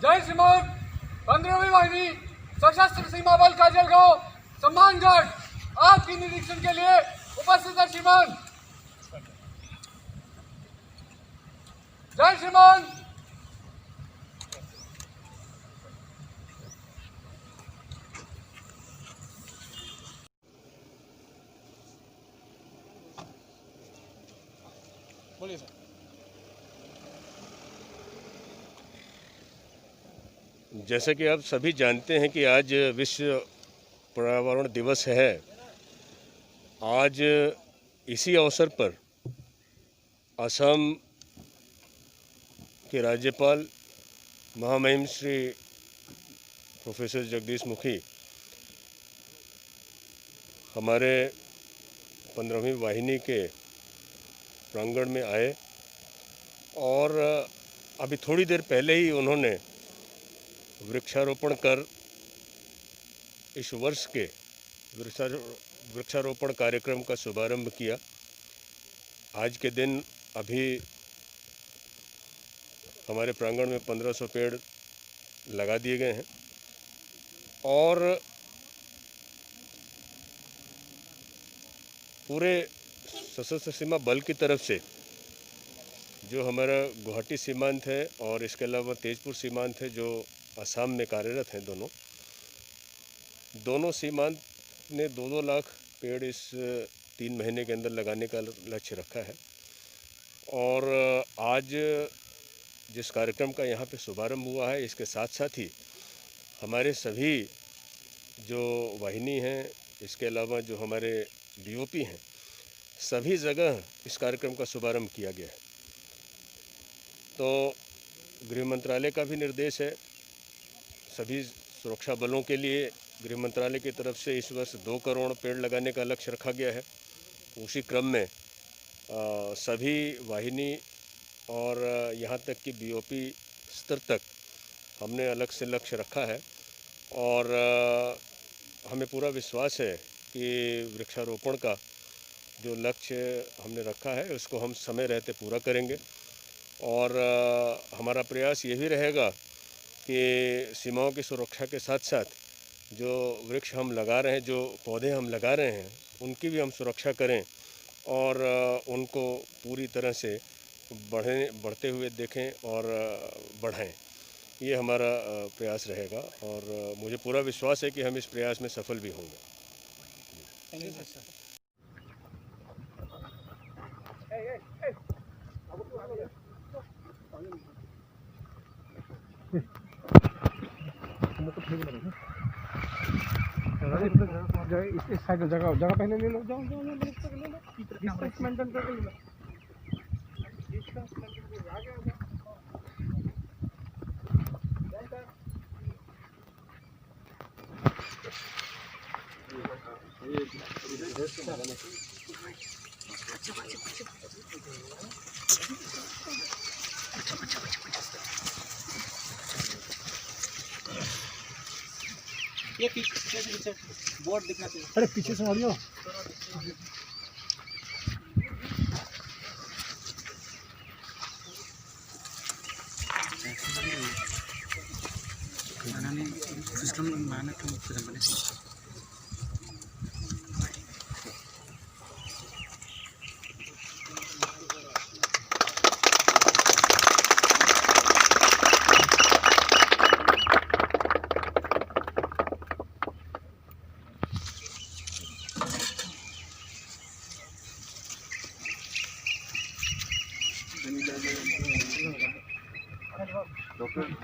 जय श्रीमान 15वीं वाहिनी सशस्त्र सीमा बल काजलगांव सम्मानगढ़ आपकी निरीक्षण के लिए उपस्थित है श्रीमान। जय श्रीमान। बोलिए सर। जैसे कि आप सभी जानते हैं कि आज विश्व पर्यावरण दिवस है। आज इसी अवसर पर असम के राज्यपाल महामहिम श्री प्रोफेसर जगदीश मुखी हमारे 15वीं वाहिनी के प्रांगण में आए और अभी थोड़ी देर पहले ही उन्होंने वृक्षारोपण कर इस वर्ष के वृक्षारोपण कार्यक्रम का शुभारंभ किया। आज के दिन अभी हमारे प्रांगण में 1500 पेड़ लगा दिए गए हैं और पूरे सशस्त्र सीमा बल की तरफ से जो हमारा गुवाहाटी सीमांत है और इसके अलावा तेजपुर सीमांत है जो असम में कार्यरत हैं, दोनों सीमांत ने 2-2 लाख पेड़ इस 3 महीने के अंदर लगाने का लक्ष्य रखा है। और आज जिस कार्यक्रम का यहाँ पे शुभारंभ हुआ है, इसके साथ साथ ही हमारे सभी जो वाहिनी हैं, इसके अलावा जो हमारे बीओपी हैं, सभी जगह इस कार्यक्रम का शुभारंभ किया गया है। तो गृह मंत्रालय का भी निर्देश है, सभी सुरक्षा बलों के लिए गृह मंत्रालय की तरफ से इस वर्ष 2 करोड़ पेड़ लगाने का लक्ष्य रखा गया है। उसी क्रम में सभी वाहिनी और यहाँ तक कि बीओपी स्तर तक हमने अलग से लक्ष्य रखा है और हमें पूरा विश्वास है कि वृक्षारोपण का जो लक्ष्य हमने रखा है उसको हम समय रहते पूरा करेंगे। और हमारा प्रयास ये भी रहेगा कि सीमाओं की सुरक्षा के साथ साथ जो वृक्ष हम लगा रहे हैं, जो पौधे हम लगा रहे हैं, उनकी भी हम सुरक्षा करें और उनको पूरी तरह से बढ़ते हुए देखें और बढ़ाएं। ये हमारा प्रयास रहेगा और मुझे पूरा विश्वास है कि हम इस प्रयास में सफल भी होंगे। इस साइड जगह पहले ले लो, जाओ ले लो, मेंटेन करके ले लो। ये पीछे बोर्ड दिखना चाहिए। अरे पीछे से आ जाओ। नहीं